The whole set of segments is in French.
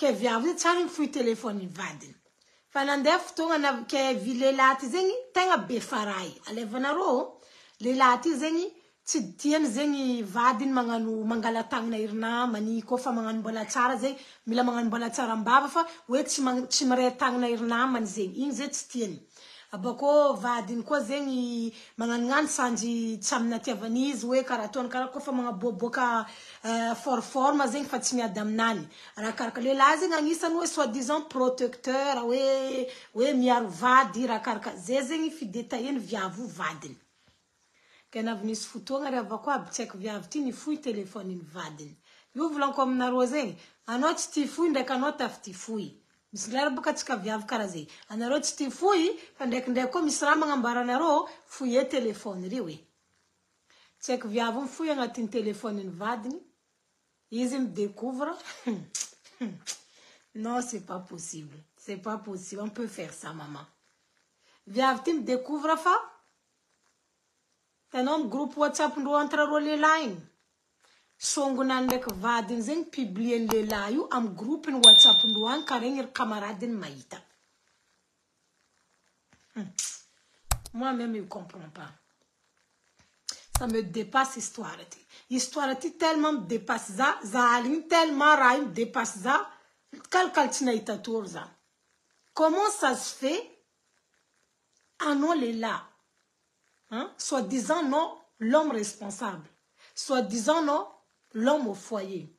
ke viavu charing fui telefone vadin fanandef to na ke vile lati zengi tenga befarai alevana ro le lati zengi ti tien zengi vadin manganu mangalatang na irna mani ko fa mangan bola tsara zengi mila mangan bola tsara mbaba fa we ti maretang na irna man zengi in zet tien abako vadin ko zengi mangan sanji chamna tiavaniz we karaton kara ko fa manga boboka forma zengi fatinya damnani rakarkale lazing angisan we soi-disant protecteur we miar vadi rakarka zengi fi detayen viavu vadin kena vnis futonga rava kwa bcheck viavtini fui telefone in vadin you vlon kom na rozen anot ti fui ndeka not afti fui mislar buka tika viav karaze anarot ti fui ndeko misrama ngambara naro fui telefone riwe check viavum fui ngatin telefone in vadin ils me découvrent non c'est pas possible on peut faire ça maman viavtim découvre fa tanom groupe WhatsApp ndo entre role line songu nandek vadin zeng publier le layu am groupe in WhatsApp ndo an karengir camarade maïta moi-même je comprends pas ça me dépasse histoire tellement dépasse ça alin tellement raim dépasse ça kalkaltina itatorza comment ça se fait anon les là hein? Soi-disant non, l'homme responsable. Soi-disant non, l'homme au foyer.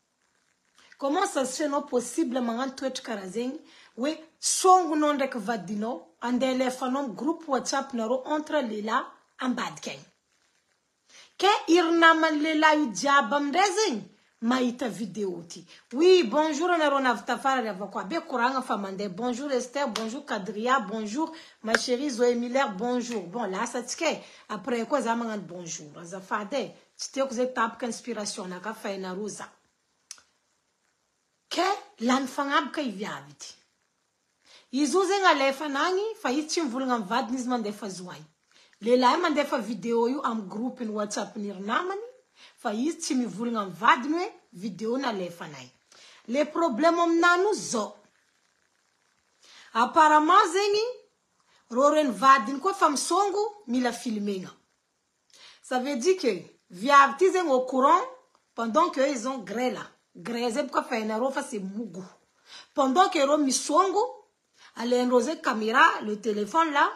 Comment ça se fait non possible mangan tuet karazeng we songu non dek vadino ande le fanom groupe WhatsApp naro entre lela en bad ken. Ke irna man lela yu diabam rezeng maïta vidéo ti. Oui, bonjour naro naftafara ravakwa be kuranga famande. Bonjour Esther, bonjour Kadria, bonjour ma chérie Zoé Miller, bonjour. Bon là ça tike après quoi ça mangan bonjour. Ça fade. C'était que vous tap inspiration na ka fa na rosa. Ke l'enfant ka viaviti. Izuzenga lefa nangi fa itim vulnga vadnis man defa zwai. Le la man defa vidéo yu am groupe in WhatsApp nir namani. Fa isti mi vulnga vadnwe video na lefa nai. Les problèmes nanu zo. Apparemment zengi roren vadin ko fam songu mi la filmenga. Ça veut dire que viavti zeng au courant pendant que ils ont gré là. Gré pour faire na rofa c'est mugu. Pendant que ro mi songu allez enroser caméra le téléphone là,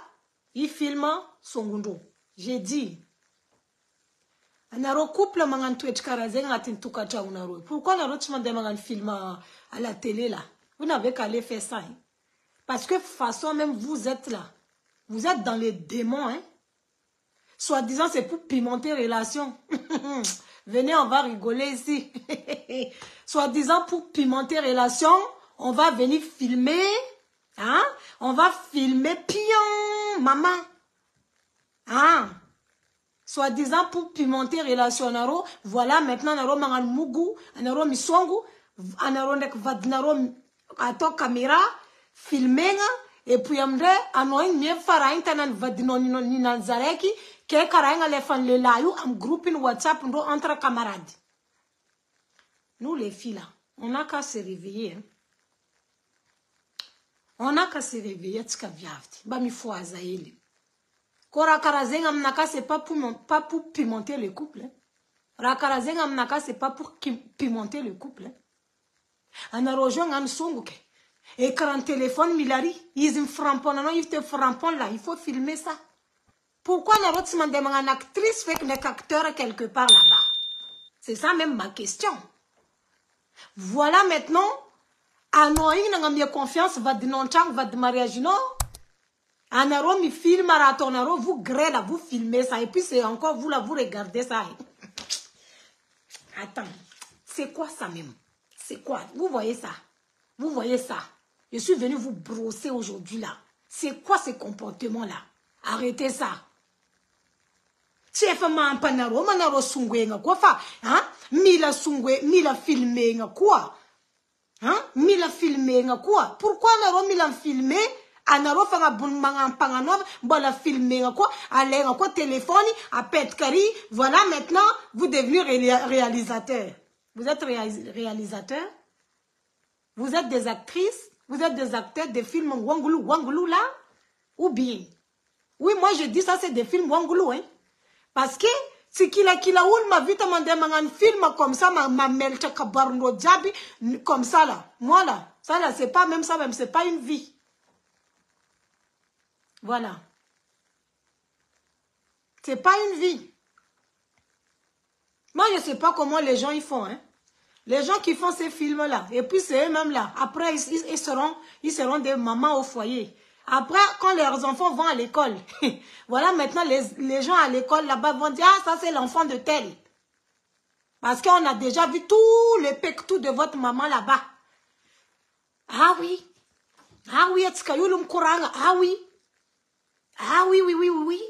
il filme songundo. J'ai dit Anaro couple mangan tuet karazeng atin tukacha unaro. Pourquoi naro tu m'as mangan film à la télé là? Vous n'avez qu'à aller faire ça. Hein? Parce que de toute façon même vous êtes là. Vous êtes dans les démons. Hein? Soi-disant c'est pour pimenter relation. Venez, on va rigoler ici. Soi-disant pour pimenter relation, on va venir filmer. Hein? On va filmer pion, maman. Hein? Soi-disant pour pimenter relation naro, voilà maintenant naro mangan mugu, naro misongu, naro nek vadnaro ato caméra, filmenga, et puis amre anoin mie farain tanan vadino ni nanzareki, ke karainga le fan le layu am groupe in WhatsApp ndo entre camarades. Nous les filles là, on n'a qu'à se réveiller. Hein? On n'a qu'à se réveiller, tika viavti, ba mi fo azaeli. Rakarazenga mnaka c'est pas pour pimenter le couple. Rakarazenga mnaka c'est pas pour pimenter le couple. Anarojo ngan songuke. Écran téléphone milari, ils me frappent non, ils te frappent là, il faut filmer ça. Pourquoi n'arrête se demander une actrice fait qu'un acteur quelque part là-bas? C'est ça même ma question. Voilà maintenant, anoïng n'a pas confiance va de non-chang va de mariage non. Anaro mi filme marathonaro, vous gré là, vous filmez ça et puis c'est encore vous là, vous regardez ça. Attends, c'est quoi ça même? C'est quoi? Vous voyez ça? Vous voyez ça? Je suis venu vous brosser aujourd'hui là. C'est quoi ce comportement là? Arrêtez ça. Chef man panaro, manaro sungwenga quoi fa? Hein? Mila sungwe, mila filmenga quoi? Hein? Mila filmenga quoi? Pourquoi naro mila filmer? Anaro fanga bunmanga pangano bola filmer quoi aller quoi téléphone à pète cari voilà maintenant vous devenez réalisateur. Vous êtes réalisateur? Vous êtes des actrices, vous êtes des acteurs des films Wangoulou là, ou bien? Oui, moi je dis ça, c'est des films Wangoulou, hein. Parce que, si qu'il a ou ma vie, un film comme ça, ma melcha kabarno jabi, comme ça là. Moi là, ça là, c'est pas même ça, même, c'est pas une vie. Voilà. C'est pas une vie. Moi, je sais pas comment les gens y font, hein. Les gens qui font ces films-là, et puis c'est eux-mêmes là, après ils seront des mamans au foyer. Après, quand leurs enfants vont à l'école, voilà, maintenant les gens à l'école là-bas vont dire, ah, ça c'est l'enfant de tel. Parce qu'on a déjà vu tous les pectous de votre maman là-bas. Ah oui, ah oui, ah oui, ah oui, oui, oui, oui, oui.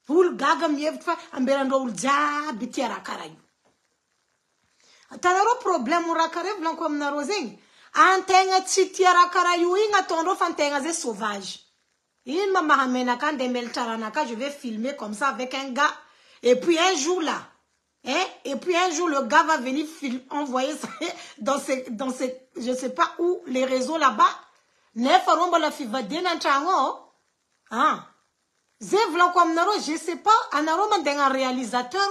Vous gagam yevfa, amberando ulja, bitiara karayu. Tanaro problème rakare blanc comme na rosing. Antenga titiara karayu inga tondo fantenga ze sauvage. Il m'a mahamena quand des meltaranaka, je vais filmer comme ça avec un gars. Et puis un jour là, hein, et puis un jour le gars va venir envoyer ça dans ces, je sais pas où, les réseaux là-bas. Nefaromba la fiva denantrango. Ah. Zevla comme naro, je sais pas, anaroma d'un réalisateur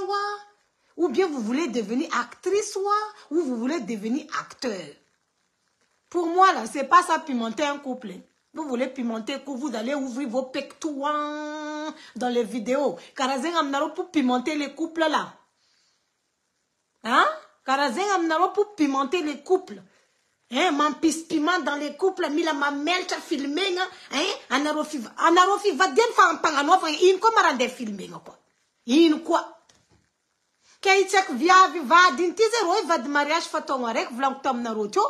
ou bien vous voulez devenir actrice ou vous voulez devenir acteur. Pour moi là, c'est pas ça pimenter un couple. Vous voulez pimenter que vous allez ouvrir vos pectous dans les vidéos. Karazeng amnaro pour pimenter les couples là. Hein? Karazeng amnaro pour pimenter les couples. Hein, man piment dans les couples, mila ma melta filmé, hein, anarofi va den fa pangano fa in ko marande filmé quoi. In quoi? Kay check via va din tizero va de mariage fa ton rek vlang tam na rocho,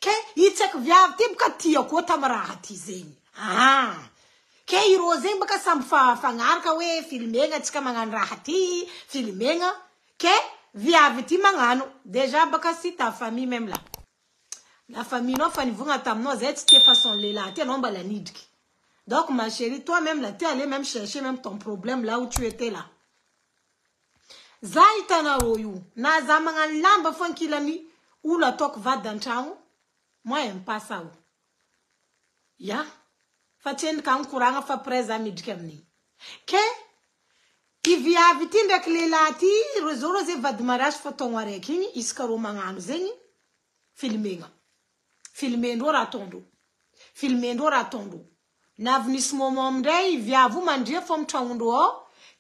kay i check via tib ka tiyo ko tamara hatizeni. Ah. Kay rozen baka sam fa ngar ka we filmé nga tika mangan rahati, filmé nga, kay via viti mangano, déjà baka si ta famille même là. La famille, non, Fanny, vous n'avez pas façon là, tu n'as pas la nid. Donc, ma chérie, toi-même, là, tu es allé même chercher même ton problème là où tu étais là. Zaitana royu, na zamangan lamba fankilami, où la tok va dans chao. Moi, j'aime pas ça. Ya, fatien kan kuranga fa presa midkemni. Que, il vient vite avec les lati, rezoro ze va de mariage fa ton wareking, iskaro manganu zengi, filminga. Filmendo ratondo. Filmendo ratondo. N'avenissement momdei via vous manger fom chaundo.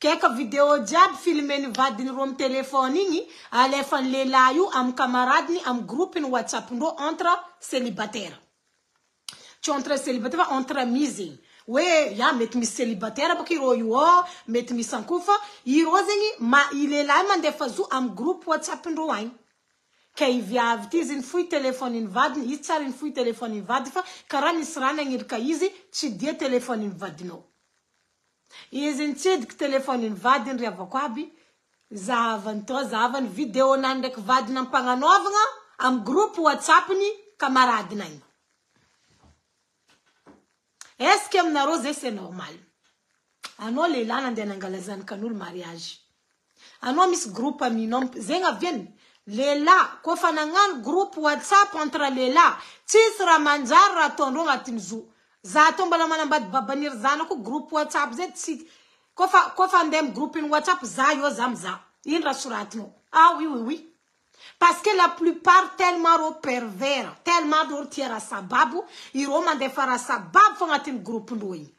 Quelques vidéos diab filmen va din rom téléphone allez fan les layu am camarade ni am groupe in WhatsApp ndo entre célibataires. Tu entre célibataire entre mise. Ouais, ya met mi célibataire parce qu'il royo, met mi sankufa, il rosengi ma il est là man defazu am groupe WhatsApp ndo wine. Kay via vtizin fui telefone invadin, itsarin fui telefone invadifa, karani srana ngirka izi, ci die telefone invadino. Izin tid telefone invadin riavakwabi, zavan video nandek vadin panganovanga, am group WhatsApp ni camarade nain. Est-ce que mna rose c'est normal? Ano le lana denangalazan kanul mariage. Ano mis groupe aminom zenga vien. Lela, kofanangan groupe WhatsApp entre lela, tisra manjar ratondo ngatinzu. Zato mbala manambad babanir zana ko groupe WhatsApp zet kofandem groupe in WhatsApp zayo zamza. In rasuratno. Ah oui, oui, oui. Parce que la plupart tellement pervers, tellement d'ortiera sababu, iroma de fara sabab fangatin groupe ndoi.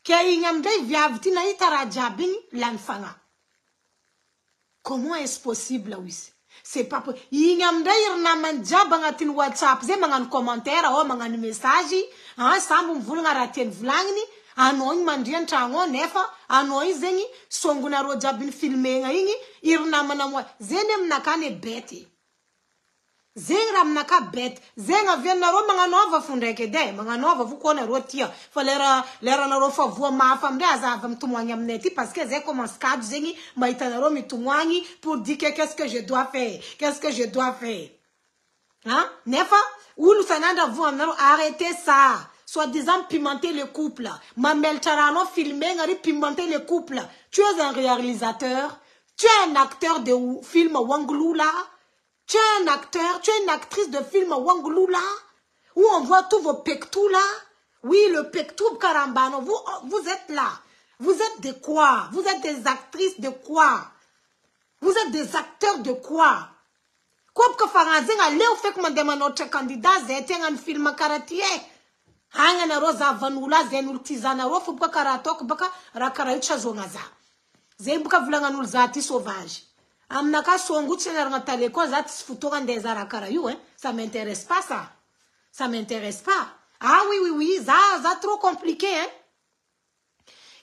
Ke inyamde viavtina itara jabin lanfanga. Comment est-ce possible, oui? C'est pas possible. Il y a un WhatsApp, c'est un commentaire, un message, un sambu vulgaratien vlangni, un oin mandien chango nefa, un oin zengi, songuna rojabin filmé, irna manamwa, zenem nakane beti. Zengram naka bet, zenga vena ro manga nova fundeke de, manga nova vous connaît rotia, falera lera na rofa voix ma femme de azavam tumwanya mneti parce que ze commence cadre zengi, maitana ro mitumwangi pour dire qu'est-ce que je dois faire, qu'est-ce que je dois faire. Hein? Nefa, ou nous sananda vous arrêtez ça. Soit-disant pimenter le couple. Mamel Charano filmé, ngari pimenter le couple. Tu es un réalisateur, tu es un acteur de film Wanglou là. Tu es un acteur, tu es une actrice de film Wangoulou là, où on voit tous vos pectous là. Oui, le pectou Karambano, vous êtes là. Vous êtes de quoi? Vous êtes des actrices de quoi? Vous êtes des acteurs de quoi? Quoi que faranzing a leo fait que notre candidat zete un film karatie. Hanga na roza vanula zenul tizana rofu buka karatok buka rakaraicha zongaza. Zebuka vulanga nul zati sauvage. Amnaka songu tsener ngatale ko zati futoran des arakarayu, hein. Ça m'intéresse pas ça. Ça m'intéresse pas. Ah oui, ça trop compliqué, hein.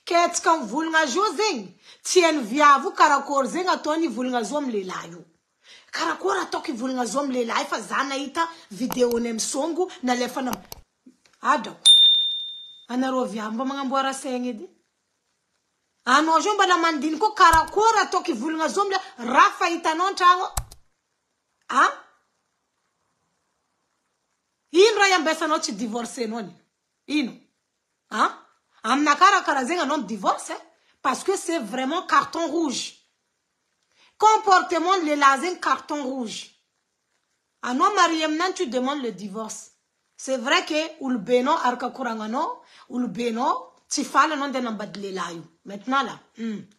Qu'est-ce qu'on vulnga josing? Tien via vous karakor zing atoni vulnga zom le layo. Karakora toki vulnga zom le layo fa zana ita video nem songu na lefana. Ado. Anaro via mba mangambora sengedi. Ano jomba la mandin ko karakora toki vulnga zom le rafa ita non chango. Ah? Inra yambesa no ci divorcer noni. Ino. Hein? Amnakara karazenga non divorce, hein? Parce que c'est vraiment carton rouge. Comportement le lazen carton rouge. Ano mariem nan tu demandes le divorce. C'est vrai que ulbeno arka kurangano, ulbeno tifala non de nambad le layu. Maintenant là,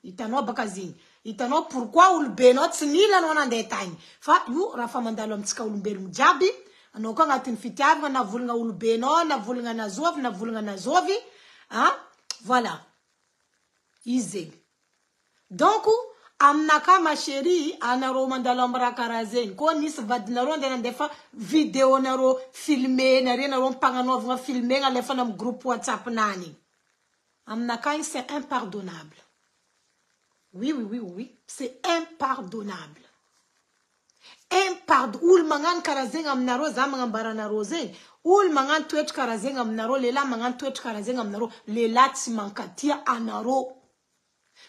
itano bakazing. Itano pourquoi ulbeno tsinila non en détail. Fa yu rafa mandalom tika ulbelu jabi. Ano ko ngatin fitiave na vulnga ulbeno, na vulnga na zovi, hein? Voilà. Easy. Donc, amnaka ma chérie, anaro mandalom rakarazen, ko nis vadnaro de defa vidéo naro filmé, na rien naro pangano vra filmé na lefa nam groupe WhatsApp nani. Amnaka c'est impardonnable. Oui, c'est impardonnable. Ul mangan karazeng amnaro zamangan barana rose. Ul mangan tuet karazeng amnaro lela mangan tuet karazeng amnaro lela tsimankatia anaro.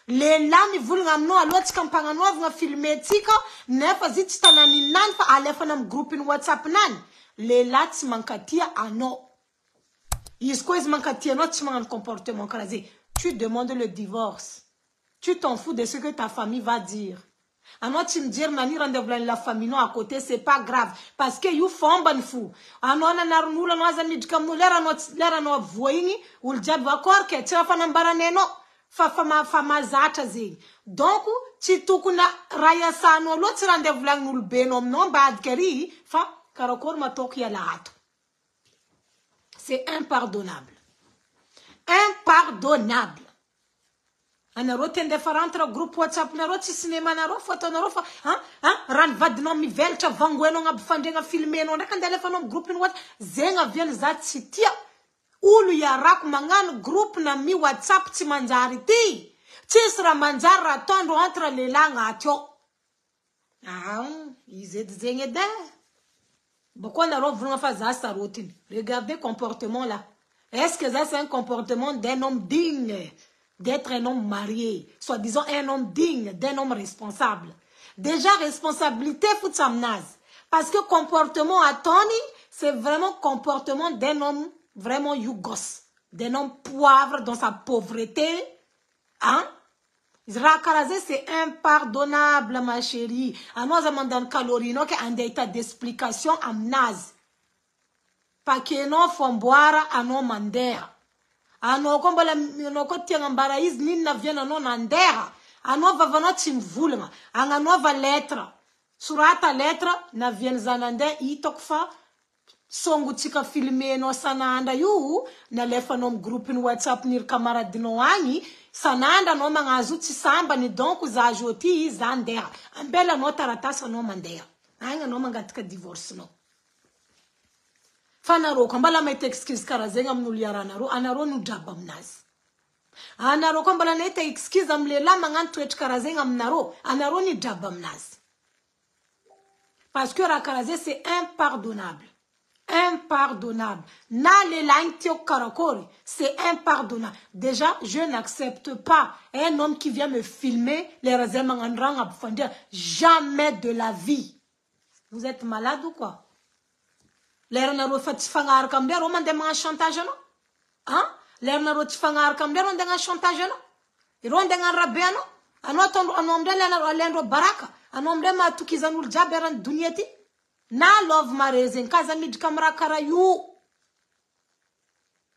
Lela mi vulngam no alot kampanga no vnga filmetika nefa zitstanani nan fa alefa nam group in WhatsApp nan. Lela tsimankatia ano. Isko izmankatia no tsimangan comportement karazeng. Tu demandes le divorce. Tu t'en fous de ce que ta famille va dire. Alors tu me dis nani rendez-vous la famille non à côté c'est pas grave parce que you font ban fou ano na narnula no azami dikam no lera no voyini ul jab va kor ke tira fa nambara neno fama zata zi donc tu tukuna raya sano lo ti rendez-vous la nul benom non bad keri fa karakor ma tok ya la ato. C'est impardonnable. Impardonnable. Anaro tende farantra groupe WhatsApp naro ci cinéma naro photo naro fa ran vadno mi velcha vangweno ngab fandenga filmé no ndaka telefono groupe ni WhatsApp zenga vien za tsitia ulu ya rak mangan groupe na mi WhatsApp ti manjari ti tisra manjara tondo entre les langues atio ils zenga da pourquoi naro vont faire ça sa routine. Regardez comportement là. Est-ce que ça c'est un comportement d'un homme digne d'être un homme marié, soi-disant un homme digne, d'un homme responsable? Déjà, responsabilité, faut s'amnaz. Parce que comportement à Tony, c'est vraiment comportement d'un homme vraiment yougos, d'un homme poivre dans sa pauvreté. Hein? Rakarazé, c'est impardonnable, ma chérie. À nous, on a calorino qui a un état d'explication amnaz. Pas que non, faut boire à nos mandères. Ano kombala no kotia ngambara is nina viena no nandera ano va vano timvulma anga nova letra surata letra na vien zanande itokfa songu tika filme no sananda yu na lefa no group in WhatsApp nir camarade no ani sananda no mangazu samba ni donc za joti zandera ambela no taratasa no mandera anga no mangatika divorce no. Fanaro kambala mete excuse karazenga mnuliara naro anaro nu jabam naz. Anaro kambala nete excuse amlela mangantu et karazenga mnaro anaro ni jabam naz. Parce que rakarazé c'est impardonnable. Impardonnable. Na le langtio karakori, c'est impardonnable. Déjà, je n'accepte pas un homme qui vient me filmer les razemangandrang abfandia. Jamais de la vie. Vous êtes malade ou quoi? Lerna ro fat fangar kam der o mande ma chantage no hein lerna ro fangar kam der on chantage no iro ndenga rabeno ano ton onom de lena ro lendo baraka anombre ma tukizanul jaberan dunyati na love marezen kazamid kamra karayu.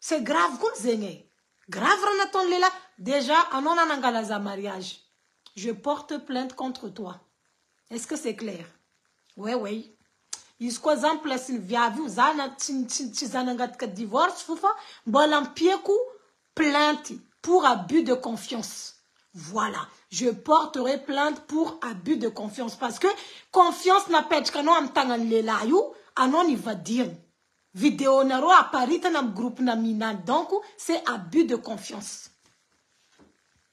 C'est grave comme zenge. Grave ranaton lela. Déjà, anon anangalaza mariage. Je porte plainte contre toi. Est-ce que c'est clair? Oui. Isko exemple Sylvia vu zana tizanangat ka divorce fufa mbalampieku plainte pour abus de confiance. Voilà, je porterai plainte pour abus de confiance parce que confiance n'a pas quand on tangan lela yu anon il va dire vidéo naro apparaît dans un groupe namina donc c'est abus de confiance.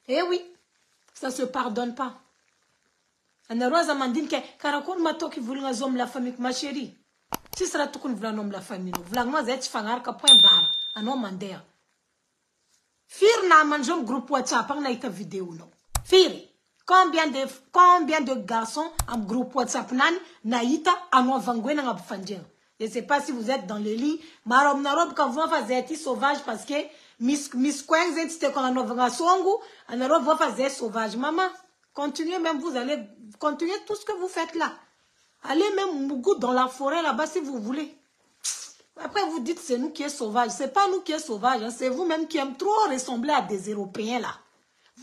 Eh oui, ça se pardonne pas. Anaroza mandine ke karakon matoki vulnga zom la famille ma chérie. Si sera tout qu'on nom la famille. Vlango zet fangar ka point bar. Anon mandea. Fir na manjom groupe WhatsApp na ita vidéo no. Fir. Combien de garçons en groupe WhatsApp nan na ita anon vangwe na ngabfandien. Je sais pas si vous êtes dans le lit. Marom narob quand vous faites sauvage parce que Miss Queen zet kon anon vanga songu. Anarob vous faites sauvage maman. Continuez même, vous allez continuer tout ce que vous faites là. Allez même Mougou dans la forêt là-bas si vous voulez. Après vous dites c'est nous qui est sauvage. C'est pas nous qui est sauvage, hein. C'est vous-même qui aime trop ressembler à des Européens là.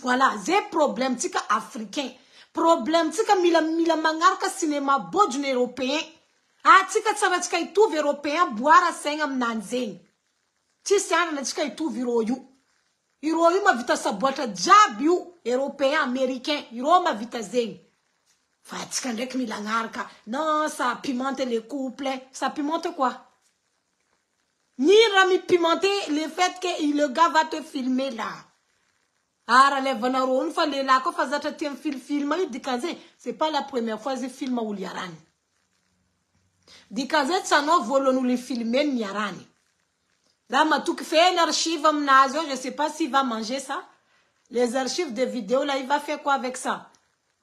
Voilà, c'est problème tika africain. Problème tika mila mangarka cinéma beau d'un Européen. Ah tika tsava tika tout Européen boire à sengam nanzen. Tisiana na tika tout viroyu. Iroyu ma vita sa boîte jabiu européen américain iro ma vita zeng fatika ndek milangarka non ça pimente les couples ça pimente quoi ni rami pimenter le fait que le gars va te filmer là ara le vanaro une fois le là ko fazata tem film dikaze c'est pas la première fois je filme ou liarani dikaze ça no volo nous le filmer niarani. Là, tout fait une archive, je ne sais pas s'il va manger ça. Les archives de vidéos, là, il va faire quoi avec ça?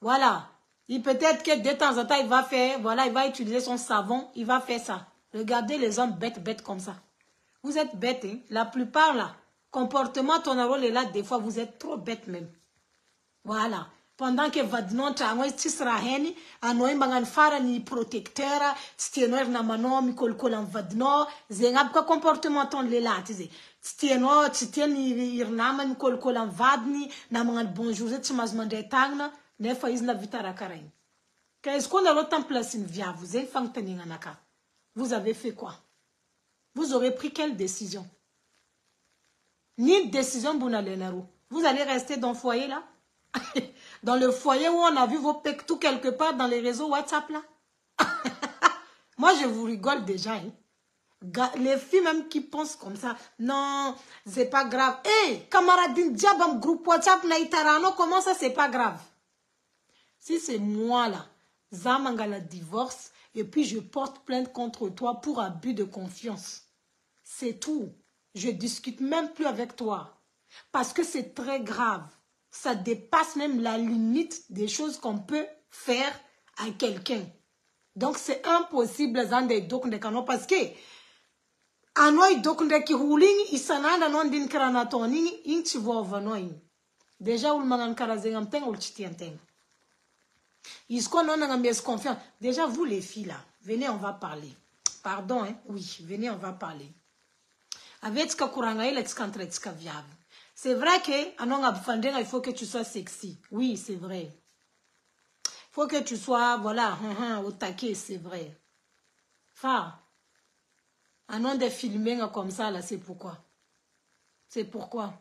Voilà. Il peut-être que de temps en temps, il va faire, voilà, il va utiliser son savon, il va faire ça. Regardez les hommes bêtes comme ça. Vous êtes bêtes, hein? La plupart, là, comportement, ton rôle est là, des fois, vous êtes trop bêtes même. Voilà. Pendant que vadnon tangoy tisraheni anoy mangan fara ni protecteur stienor na mano mi kolkolan vadno zengab ka comportement ton le latize stienor titieni irnama mi kolkolan vadni na mangan bonjour zet mazmande tangna ne fa izna vitara karain qu'est-ce qu'on a l'autre place in via vous êtes fangteninga naka vous avez fait quoi? Vous aurez pris quelle décision? Ni décision bonalenaru. Vous allez rester dans le foyer là? Dans le foyer où on a vu vos pecs tout quelque part dans les réseaux WhatsApp là. Moi je vous rigole déjà. Hein. Les filles même qui pensent comme ça. Non, c'est pas grave. Hé, camarade diabam groupe WhatsApp naïtarano, comment ça c'est pas grave? Si c'est moi là, Zamangala divorce et puis je porte plainte contre toi pour abus de confiance. C'est tout. Je discute même plus avec toi. Parce que c'est très grave. Ça dépasse même la limite des choses qu'on peut faire à quelqu'un. Donc c'est impossible parce que anoy doknde ki huling isananda non din kranatoni inchi vovanoin. Déjà ul mangan karazengam teng ul chitianteng. Isko non ngamies confiance. Déjà vous les filles là, venez on va parler. Pardon hein. Oui, venez on va parler. Avec ka kuranga ile tskantretska viave. C'est vrai que il faut que tu sois sexy. Oui, c'est vrai. Il faut que tu sois, voilà, au taquet, c'est vrai. Enfin, un nom de filmer comme ça, là, c'est pourquoi. C'est pourquoi.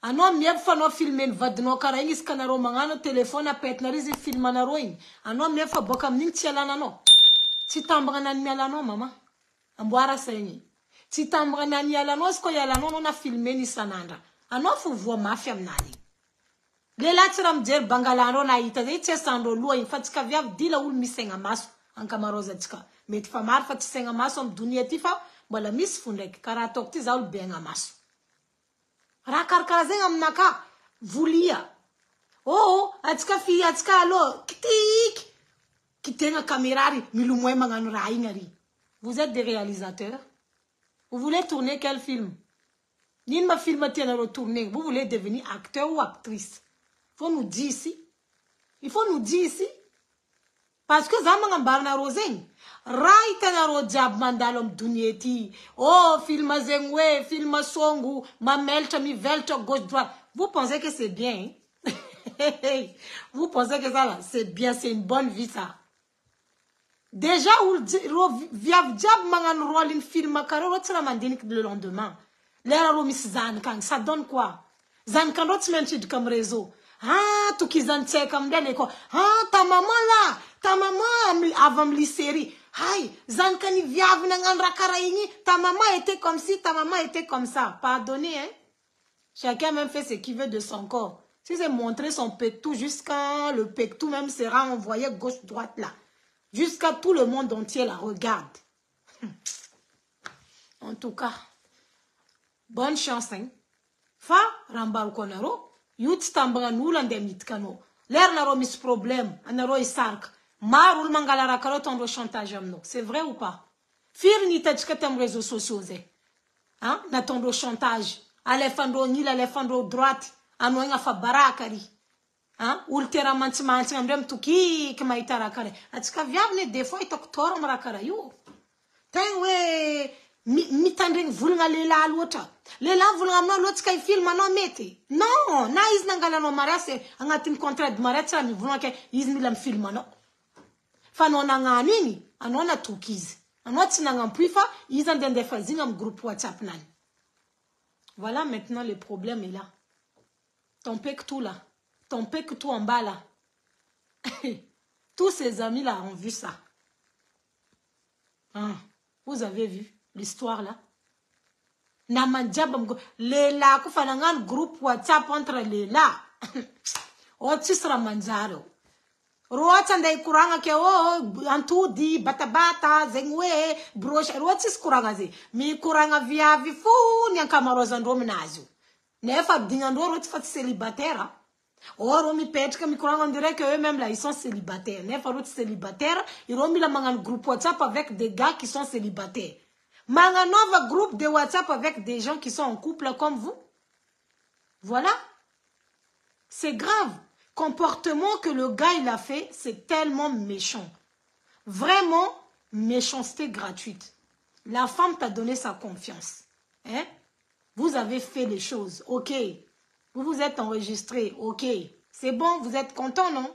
Un homme, mieux faut filmer, va de nos caractéristiques, canaro, mangano, téléphone, à pète, n'arrive film, anaroin. Un homme, mieux faut bokam, ning, tialanano. Si t'embranan, mialano, maman. Amboara, saigné. Si t'embranan, yalano, est-ce qu'il y a la non, on a filmé, ni sananda. Alors, faut voir ma femme nani. Les latram dire bangalano na ita, they sando lua, in fatika via dila ul misenga maso, en camarozatika. Mais famar fatisenga maso, dunia tifa, wala miss fundek, karatok tizaul benga maso. Rakarkazenga mnaka, vulia. Oh, atika fi, atika alo, kitik. Kitenga kamerari, milumwe mangano raingari. Vous êtes des réalisateurs? Vous voulez tourner quel film? Ni ma film à retourner. Vous voulez devenir acteur ou actrice? Il faut nous dire ici. Il faut nous dire ici. Parce que zamanga barna rosen. Right na ro jab mandalom dunyeti. Oh, film zengwe, film songu, ma melta mi velta gauche droite. Vous pensez que c'est bien? Hein? Vous pensez que ça là, c'est bien, c'est une bonne vie ça. Déjà, via jab mangan rolling film karo tira mandini le lendemain. L'air romis zankan, ça donne quoi? Zankan rotmenchid comme réseau. Ah, tout qui zante comme dene quoi. Ah, ta maman là, ta maman avant me série. Aïe, zankani viave nangan rakaraini, ta maman était comme ci, ta maman était comme ça. Pardonnez, hein? Chacun même fait ce qu'il veut de son corps. Si c'est montrer son pectou jusqu'à le pectou même sera envoyé gauche-droite là. Jusqu'à tout le monde entier la regarde. En tout cas, bonne chance, hein? Fa, rambal konaro. Yut tambanga nula ndemit kano. L'air naro mis problème. Anaro isark. Marul mangala rakaro tondo chantage amno. C'est vrai ou pas? Fir ni tachkatem réseaux sociaux. Hein? Na tondo chantage. Alefandro nil, alefandro droite. Anoenga fa barakari. Hein? Ultera manti amdem tuki kama itarakare. Atika viavne des fois itok torom rakara yo. Tenwe mitandring vulnga lela l'autre. Lela vulnga mna l'autre kay film no mete. Non, na is nangala no mariage angatin contrat de mariage ni vulnga ke izmilam film no. Fanona nganini anona tukiz. Anoti nangampuifa izan dende fazingam groupe WhatsApp nan. Voilà maintenant le problème est là. Ton pec tout là. Ton pec tout en bas là. Tous ses amis là ont vu ça. Hein? Vous avez vu l'histoire là? Lela kufanangan groupe WhatsApp entre Lela. Otisra manjaro. Roata ndai kuranga ke antu di batabata zengwe broche roatis kuranga ze mi kuranga via vifu nyankamaroza ndominazo. Nefa dingando rotifat célibataire. Or, mi petka mi kuranga on dirait que eux-mêmes là ils sont célibataires. Nefa rot célibataire, ils ont mis la mangan groupe WhatsApp avec des gars qui sont célibataires. Manganova groupe de WhatsApp avec des gens qui sont en couple comme vous. Voilà. C'est grave. Comportement que le gars il a fait, c'est tellement méchant. Vraiment, méchanceté gratuite. La femme t'a donné sa confiance. Hein? Vous avez fait les choses, ok. Vous vous êtes enregistré, ok. C'est bon, vous êtes content, non?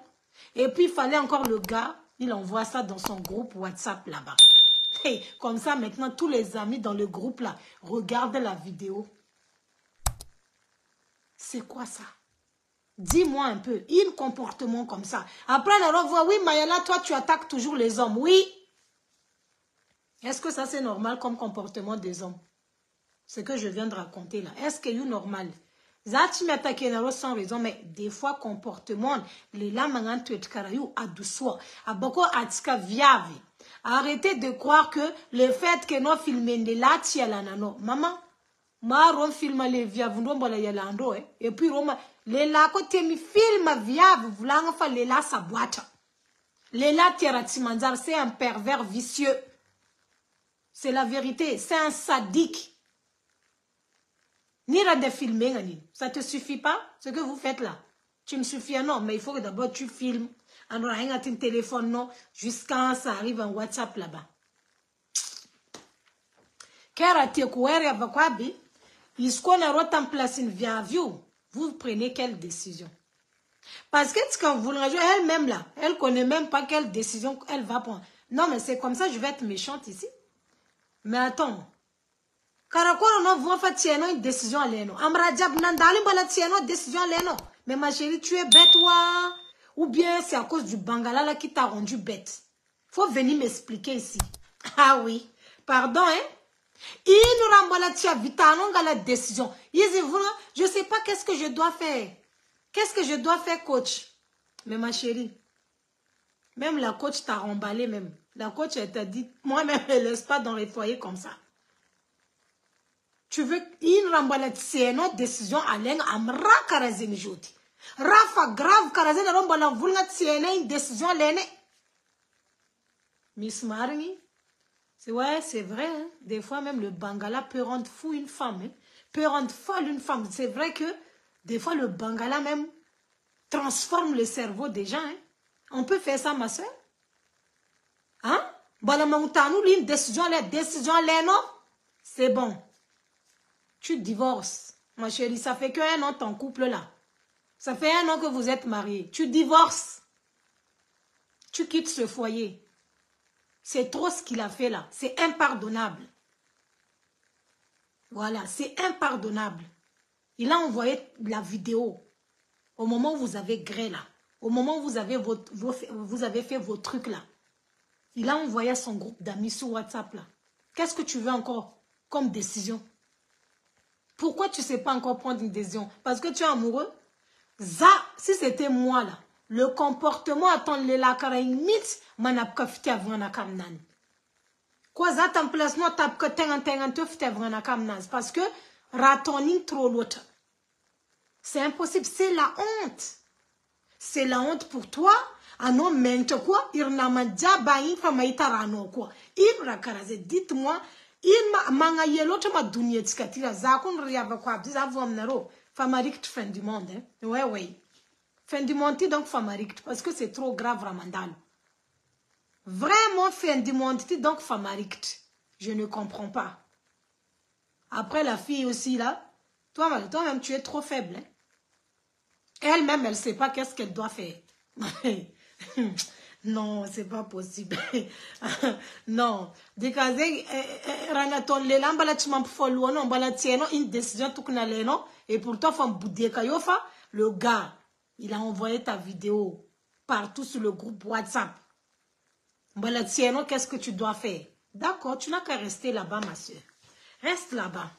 Et puis, il fallait encore le gars, il envoie ça dans son groupe WhatsApp là-bas. Hey, comme ça, maintenant, tous les amis dans le groupe là, regardent la vidéo. C'est quoi ça? Dis-moi un peu, un comportement comme ça. Après, on revoit, oui, Mayala, toi, tu attaques toujours les hommes. Oui. Est-ce que ça, c'est normal comme comportement des hommes? Ce que je viens de raconter là. Est-ce que c'est normal? Ça, tu m'attaques sans raison, mais des fois, comportement, les lamangan tu es karayou à douceur. À beaucoup atika viave. Arrêtez de croire que le fait que nous filmons de là, tu es là, non. Maman, ma film les viave, et puis, les là, côté mi film viave, voulant faire les là, sa boîte. Les là, Timanzar, c'est un pervers vicieux. C'est la vérité, c'est un sadique. Ni de filmer, ça te suffit pas, ce que vous faites là. Tu me suffis, non, mais il faut que d'abord tu filmes. On aura un téléphone, non, jusqu'à ça arrive en WhatsApp là-bas. Car tu es est-ce qu'on a en place une via view? Vous prenez quelle décision? Parce que quand vous le rejoignez, elle-même là, elle connaît même pas quelle décision elle va prendre. Non, mais c'est comme ça, je vais être méchante ici. Mais attends. Karakoro no vont faire une décision à l'eno. Amradjab nandali bala tieno décision à l'eno. Mais ma chérie, tu es bête wa? Ou bien c'est à cause du bangala là qui t'a rendu bête. Faut venir m'expliquer ici. Ah oui. Pardon, hein? Il nous rambola tia vitano la décision. Je sais pas qu'est-ce que je dois faire. Qu'est-ce que je dois faire, coach? Mais ma chérie, même la coach t'a remballé même. La coach, elle t'a dit, moi-même, elle ne laisse pas dans les foyers comme ça. Tu veux une remballade, c'est une autre décision à l'en amra karazin joti. Rafa grave karazin rembala vulnga c'est une décision à l'en. Miss Marni, c'est ouais, c'est vrai. Hein? Des fois même le bangala peut rendre fou une femme, hein? Peut rendre folle une femme. C'est vrai que des fois le bangala même transforme le cerveau des gens. Hein? On peut faire ça, ma soeur. Hein? Une décision, non? C'est bon. Tu divorces. Ma chérie, ça fait qu'un an ton couple là. Ça fait un an que vous êtes mariés. Tu divorces. Tu quittes ce foyer. C'est trop ce qu'il a fait là. C'est impardonnable. Voilà, c'est impardonnable. Il a envoyé la vidéo au moment où vous avez gré là. Au moment où vous avez fait vos trucs là. Il a envoyé à son groupe d'amis sur WhatsApp là. Qu'est-ce que tu veux encore comme décision? Pourquoi tu ne sais pas encore prendre une décision? Parce que tu es amoureux? Ça, si c'était moi là, le comportement attend les lakara imite, manapka fite avana kamnan. Quoi ça t'en place moi tapka tengan te fite avana kamnan parce que ratoning trop l'autre. C'est impossible, c'est la honte. C'est la honte pour toi. Ah non, mais quoi? Il n'a pas déjà bain famaïtarano quoi. Il rakaraze, dites-moi, il m'a l'autre ma dounier tskatira, zakon riava quoi, dis avons naro, famarict fin du monde, hein. Ouais, ouais. Fin du monde, donc famarict, parce que c'est trop grave, Ramadan. Vraiment, fin du monde, donc famarict. Je ne comprends pas. Après, la fille aussi, là, toi-même, tu es trop faible, hein. Elle-même, elle ne sait pas qu'est-ce qu'elle doit faire. Non, c'est pas possible. Non. Dikaze ranaton le lambala chimam follow non bala tieno une décision tout non et pourtant fam boudeka yofa le gars, il a envoyé ta vidéo partout sur le groupe WhatsApp. Bala tieno, qu'est-ce que tu dois faire? D'accord, tu n'as qu'à rester là-bas ma soeur. Reste là-bas.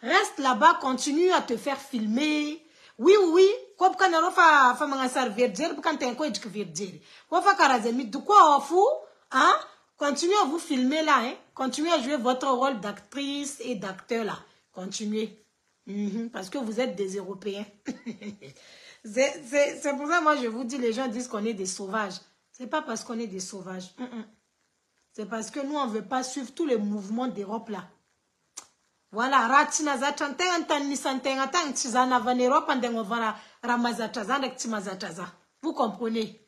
Reste là-bas, continue à te faire filmer. Oui, oui, quoi quand on fa manga servir quand t'es quoi tu veux dire. Quoi fa karazemi de quoi on fout, hein? Continuez à vous filmer là, hein? Continuez à jouer votre rôle d'actrice et d'acteur là. Continuez. Parce que vous êtes des Européens. C'est pour ça moi je vous dis, les gens disent qu'on est des sauvages. C'est pas parce qu'on est des sauvages. C'est parce que nous on veut pas suivre tous les mouvements d'Europe là. Voilà, ratina za tantenga tani santenga tang tizana va en Europe ndengo vara ramazata za ndek timazata za. Vous comprenez?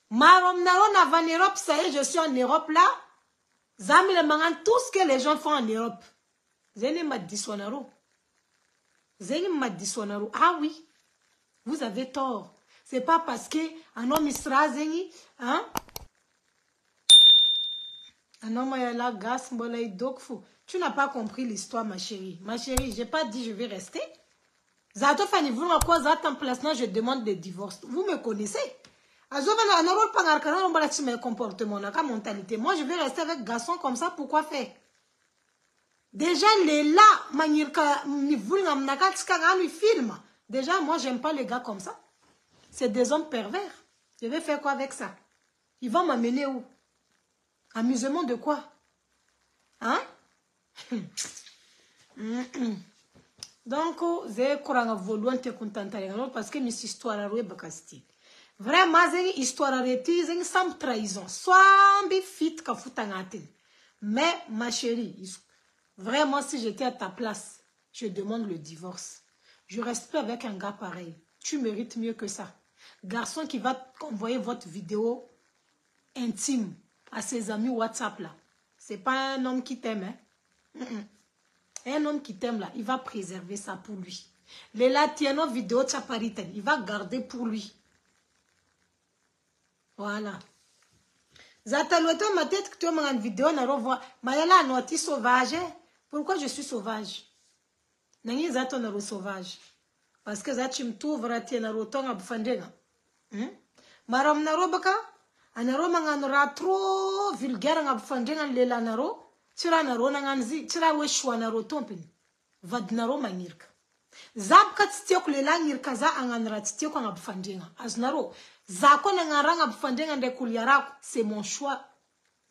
Marom na va en Europe, ça y est, je suis en Europe là. Zami le mangan tout ce que les gens font en Europe. Zeni madisonaro. Zeni madisonaro. Ah oui. Vous avez tort. C'est pas parce que un homme sera zeni, hein? Un homme a la gas mbolay dokfu. Tu n'as pas compris l'histoire, ma chérie. Ma chérie, j'ai pas dit je vais rester. Zato fani vous à quoi en place je demande des divorces. Vous me connaissez. Azovana na rôle pangar kana mbala ti mes comportements na ka mentalité. Moi je vais rester avec garçon comme ça, pourquoi faire? Déjà les là manirka ni vulga mnaka tska ngani film. Déjà moi j'aime pas les gars comme ça. C'est des hommes pervers. Je vais faire quoi avec ça? Ils vont m'amener où? Amusement de quoi? Hein? Donc, j'ai courant voulu te contenter parce que mes histoires à bakasti. Vraiment, j'ai histoire à j'ai sans trahison. Soit fit ka futangatin. Mais ma chérie, vraiment si j'étais à ta place, je demande le divorce. Je reste pas avec un gars pareil. Tu mérites mieux que ça. Garçon qui va envoyer votre vidéo intime à ses amis WhatsApp là. C'est pas un homme qui t'aime, hein? Un homme qui t'aime là, il va préserver ça pour lui. Les latinos vidéo chapariten, il va garder pour lui. Voilà. Zataloto ma tête que tu m'as une vidéo na revoit. Mayala noti sauvage. Pourquoi je suis sauvage? Nangi zato na sauvage. Parce que zachim tu vrati na rotonga bufandega. Maram na robaka. Anaro manganora trop vulgaire nga bufandega lela naro. Tira naro nanganzi, tira weshwa naro tompin. Vad naro mangirka. Zab kat stiok lela ngirka za anganra stiok nga bufandega. Az naro. Zako nangaranga bufandega nde kuliarako. C'est mon choix.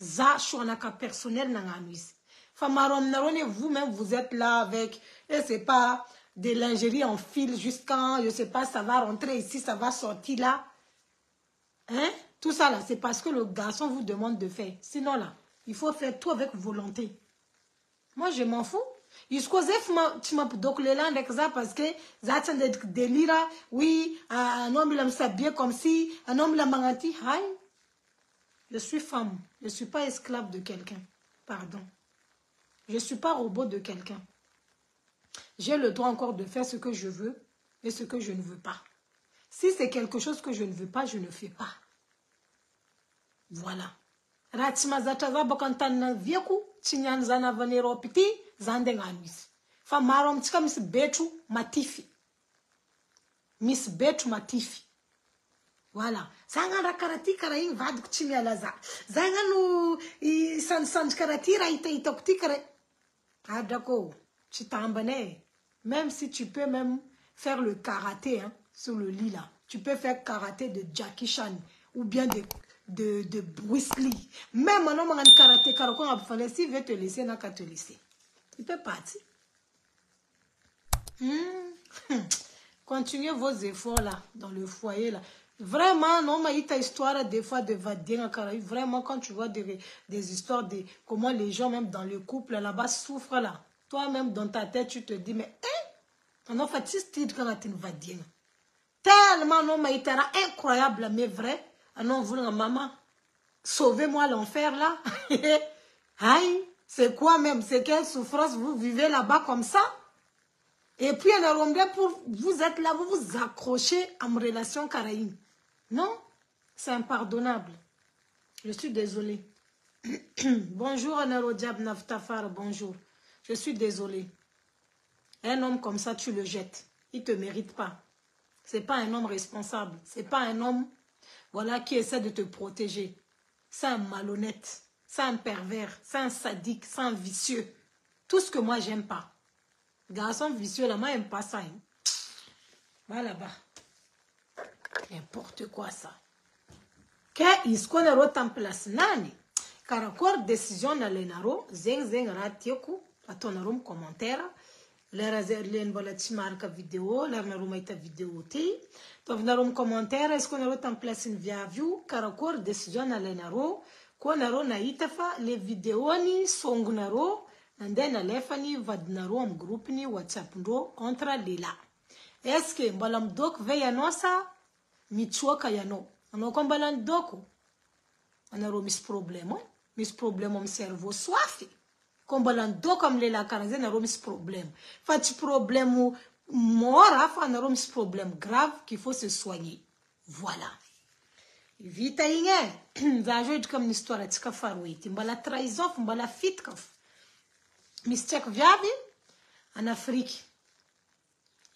Za choix naka personnel nanganuisi. Famarom narone, vous-même vous êtes là avec, et c'est pas des lingeries en fil jusqu'à, je sais pas, ça va rentrer ici, ça va sortir là. Hein? Tout ça là, c'est parce que le garçon vous demande de faire. Sinon là, il faut faire tout avec volonté. Moi, je m'en fous. Jusqu'au zef, tu m'as donc les langues avec ça parce que ça tient d'être délire. Oui, un homme il aime s'habiller comme si, un homme il a manganti. Aïe. Je suis femme. Je ne suis pas esclave de quelqu'un. Pardon. Je ne suis pas robot de quelqu'un. J'ai le droit encore de faire ce que je veux et ce que je ne veux pas. Si c'est quelque chose que je ne veux pas, je ne fais pas. Voilà. Ratsima zatra bakantana vieko tsy niany zana avy any Europe ity zany ndegnano izy. Fa maro amitsika misy betro matify. Misy betro matify. Voilà. Zagna raha karaha ty karaha igny vadiko tsy miala za. Zagna no isandsandry karaha ty raha hitahitako ty karaha. Adrako tsy tambane. Même si tu peux même faire le karaté hein, sur le lit là. Tu peux faire karaté de Jackie Chan ou bien de Bruce Lee. Même maintenant, on a karaté, karaté, s'il veut te laisser, il n'a qu'à te laisser. Il peut partir. Continuez vos efforts là, dans le foyer là. Vraiment, non, mais il y a histoire des fois de vadien, vraiment, quand tu vois des histoires de comment les gens, même dans le couple là-bas, souffrent là. Toi-même, dans ta tête, tu te dis, mais, on a fait ce style quand tu vas dire. Tellement, non, mais il était incroyable, mais vrai. Ah non, vous, maman, sauvez-moi l'enfer là. Aïe, c'est quoi même? C'est quelle souffrance vous vivez là-bas comme ça? Et puis, pour vous êtes là, vous vous accrochez à une relation caraïbe. Non, c'est impardonnable. Je suis désolée. Bonjour, Anarodiab Naftafar, bonjour. Je suis désolée. Un homme comme ça, tu le jettes. Il ne te mérite pas. Ce n'est pas un homme responsable. Ce n'est pas un homme voilà, qui essaie de te protéger. C'est un malhonnête. C'est un pervers. C'est un sadique. C'est un vicieux. Tout ce que moi, j'aime pas. Garçon vicieux, là, moi, j'aime pas ça. Hein. Va là-bas. N'importe quoi, ça. Qu'est-ce qu'on a en place? Nani? Car encore décision dans les naro, zeng ratioku, à ton arôme commentaire. Les marque vidéo, les narumaita vidéo ti. Donc narum commentaire, est-ce qu'on a en place une via view? Car encore décision dans les naro, qu'on a naitafa les vidéos ni song naro, and then alefani vad naro am groupe ni WhatsApp ndo contre lila. Est-ce que balam dok veya nosa michuoka yano? Ano kon balam doko? Anaro mis problème am cerveau soif. Comme l'ando comme les lacarazes n'a remis problème. Fait problème mort, fa n'a remis problème grave qu'il faut se soigner. Voilà. Vite inge, ça joue comme une histoire de skafarouiti. Mbala trahison, mbala fit kaf. Mistek viabi en Afrique.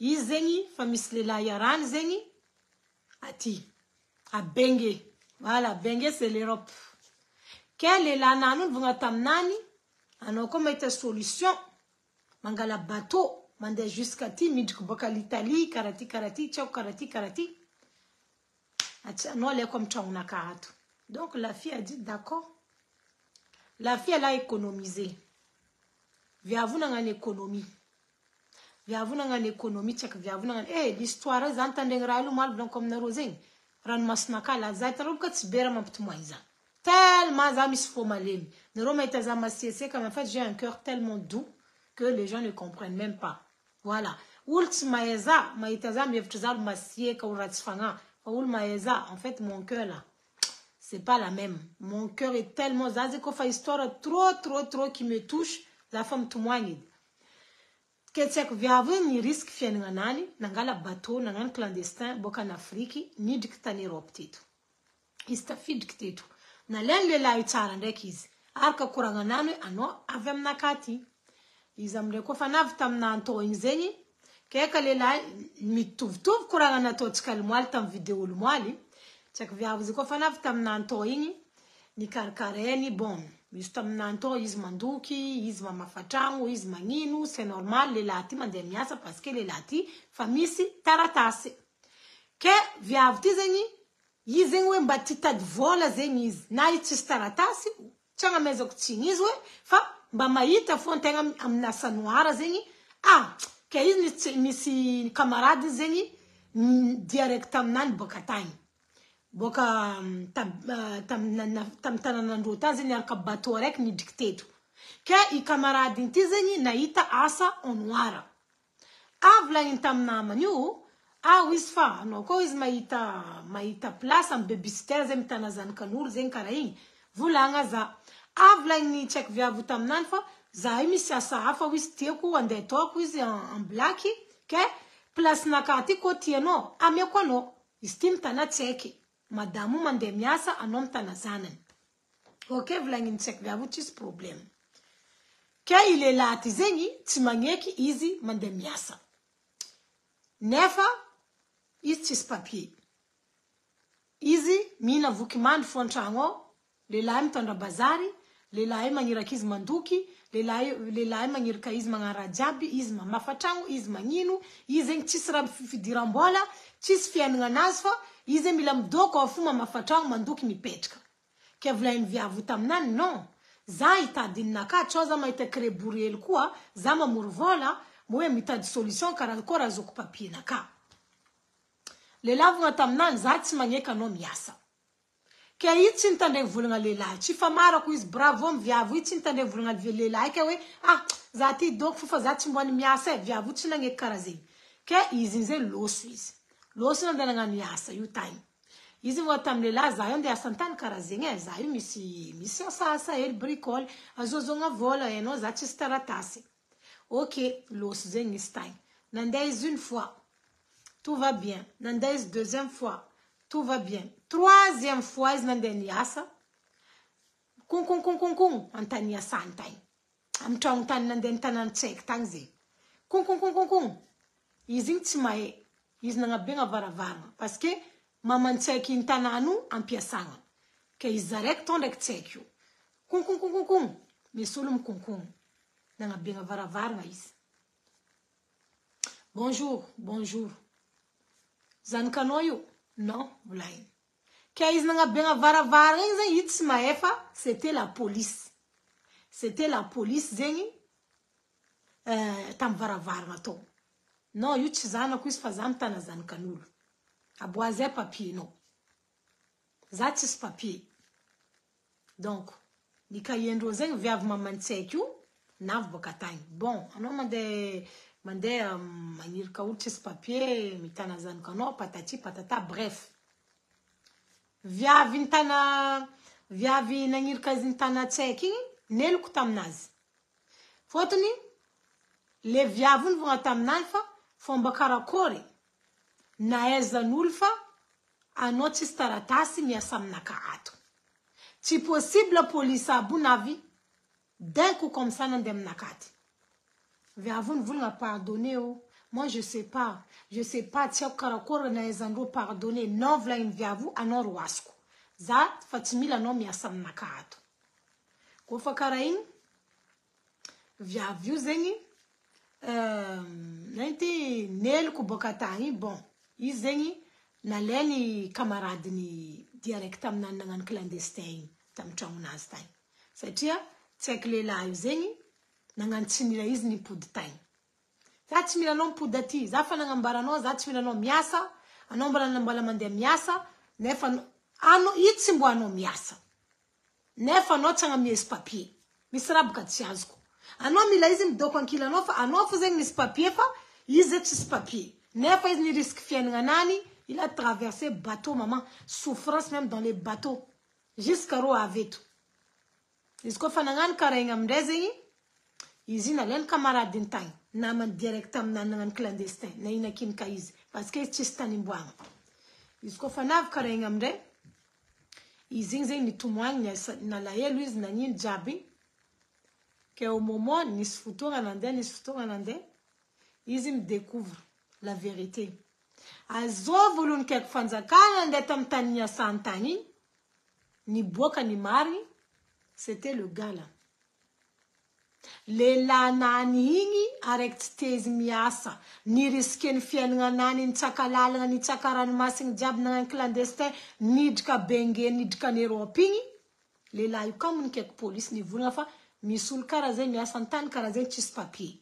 Izengi, famis le la yaran zengi, ati. A Bengue. Voilà, Bengue c'est l'Europe. Quelle est la nanou vungatam nani? Alors, comme était solution, mangala bateau, mande jusqu'à ti, midjkuboka l'Italie, karati, tchao, karati. Non, elle est comme tchaouna karatou. Donc, la fille a dit, d'accord. La fille, elle a économisé. Viavu n'a économie. Viavu n'a économie, tchèque, viavu n'a l'histoire, vous entendez, râlou mal blanc comme narosing. Ran masnaka, la zaita, rouka tsibera ma p'tmoïza. Tellement zamis fomalem. En fait, j'ai un cœur tellement doux que les gens ne comprennent même pas. Voilà. En fait, mon cœur là, c'est pas la même. Mon cœur est tellement zazikofa histoire trop qui me touche. La femme tout moigne. Qu'est-ce que vous ni risque fien nganani, nangala bateau, nangan clandestin, boka en Afrique, ni dikta ni roptito. Istafi dikteto. Na lenle la itara ndekizi. Arka kuranga nanu ano avem nakati. Izamle ko fanav tam na anto inzenyi. Keka lela mituvtuv kuranga na to tskal mwal tam video lumwali. Chak vyavuzi ko fanav tam na anto inyi. Ni karkareni bon. Mistam na anto izmanduki, izmamafatrangu, izmaninu. C'est normal le lati mandemiasa parce que le lati famisi taratase. Ke vyavti zenyi. Yizengwe mbatita vola zenyiz na itistaratasi changa mezo kutingizwe fa mbamaita fontenga amnasa noara zenyi ke izni misi camarade zenyi directam nan bokatani boka tam tananandota zenyi arka batorek ni dictato ke I camarade nti zenyi naita asa onwara avla intam na manyu Ah oui fa no ko izy mahita place am babysitter zay mitana zanakan'olo zegny karaha igny volagna za avlaigny check viavy taminany fa za misy asa hafa izy tiako andeha ataoko izy en black ke place nakaty ko tianao amiako anao izy ty mitana tseky madamo mandeha miasa anao mitana zanany ok volagny check viavy tsisy problème ke ile laty zegny tsy magneky izy mandeha miasa nefa izy tsisy papier izy mina voky mandry fontragno lehilahy mitondra bazary lehilahy magniraka izy mandoky lehilahy magniraka izy magnara jiaby izy mamafa tragno izy magnino izy zegny tsisy raha fidiram-bola tsisy fiainana anazy fa izy mila midoko fo mamafa tragno mandoky mipetraka ke volainy viavy taminany non za hitadinaka tsao za mahita krebory hely koa za mamory vola moe mitady solution karaha koa raha zoko papier naka lehilahy taminany za tsy magneky anao miasa ke ity tsy nitandregny volagna lehilahy tsy fa marako izy bravo viavy ity tsy nitandregny volagna lehilahy ke hoe za ty doko fa za tsy mbany miasa viavy tsy nagneky karaha zegny ke izy zay loso nandeha nagnano miasa io tany izy vo tamin'ny lehilahy za io andeha asa antany karaha zegny za io misy asa hely bricole azozogna vola hainao za tsisy taratasy ok loso zegny izy tany nandeha izy une fois tout va bien nandeha izy deuxième fois tout va bien troisième fois izy nandeha niasa konkon antany asany tany amy tragno tany nandeha nitanany tseky tany zegny konkon izy igny tsy mahay izy nagnabegna varavarana parce que mamantseky iny tanano ampiasagna ke izy araiky to ndraiky tseky io konkon misy olo mikonkon nagnabegna varavarana izy bonjour zanakanao io non volainy ke izy nagnabegna varavarana igny zegny ity tsy mahay fa c'était la police zegny tamy varavarana tao non io tsy zanako izy fa za mitana zanakan'olo aboazay papier nao za tsisy papier donc ny kahiendreo zegny viavy mamantseky io navy boka tany bon anao mandeha magnirika olo tsisy papier mitana zanakanao patati patata bref viavy nagnirika izy nitana tseky igny neloko taminazy fotony le viavy iny vogna taminany fa fomba karakory nahaizan'olo fa anao tsisy taratasy miasa aminaka ato tsy possible police aby navy d'un coup comme ça nandeha aminaka aty viavy iny volagna pardonner moi je sais pas tsy haiko karakory nahaizandreo pardonner non volainy viavy anao ro asiko za fa tsy mila anao miasa aminaka ato kofa karaha igny viavy io zegny nainty neloko boka tany bon izy zegny nalainy camaradeny direct aminany nagnano clandestin igny tamy tragnonazy tany satria tsy haiko lehilahy io zegny nagnano tsy mila izy nipody tany za tsy mila anao mipody aty za fa nagnambaranao za tsy mila anao miasa anao mbala mandeha miasa nefa anao ity tsy mbo anao miasa nefa anao tsy agnamiesy papier misy raboka tsy azoko anao mila izy midoko ankilanao fa anao fo zegny misy papier fa izy tsisy papier nefa izy ni risque fiainana anany il a traversé bateau maman souffrance même dans les bateaux jusqu'à ro aveto izy ko fa nagnano karaha igny amindray zegny izy nalainy camaradeny tany namany direct aminany nagnano clandestin na inakinika izy parce que izy tsisy tany imboagna izy ko fa navy karaha igny amindray izy igny zegny nitomoagny nalahelo izy nagnino jiaby ke au moment nisy fotoagna nandeha izy midécouvre la vérité azô voalohany kaiky fanjakana andeha tamy tany niasany tany igny niboaka ny marigny c'était le gars là lehilahy nany igny araiky tsy tezy miasa nirisike ny fiainana anany nitsaka lalagna nitsaka ranomasiny jiaby nagnano clandestin nidrika Bengue nidrika any Europe igny lehilahy io ka mony kaiky police nivolagna fa misy olo karaha zegny miasa antany karaha zegny tsisy papier.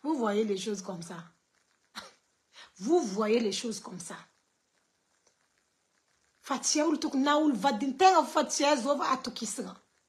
Vous voyez les choses comme ça. Vous voyez les choses comme ça. Fa tsy olo tokony na olo vadin-tegna fa tsy azo ava atokisana.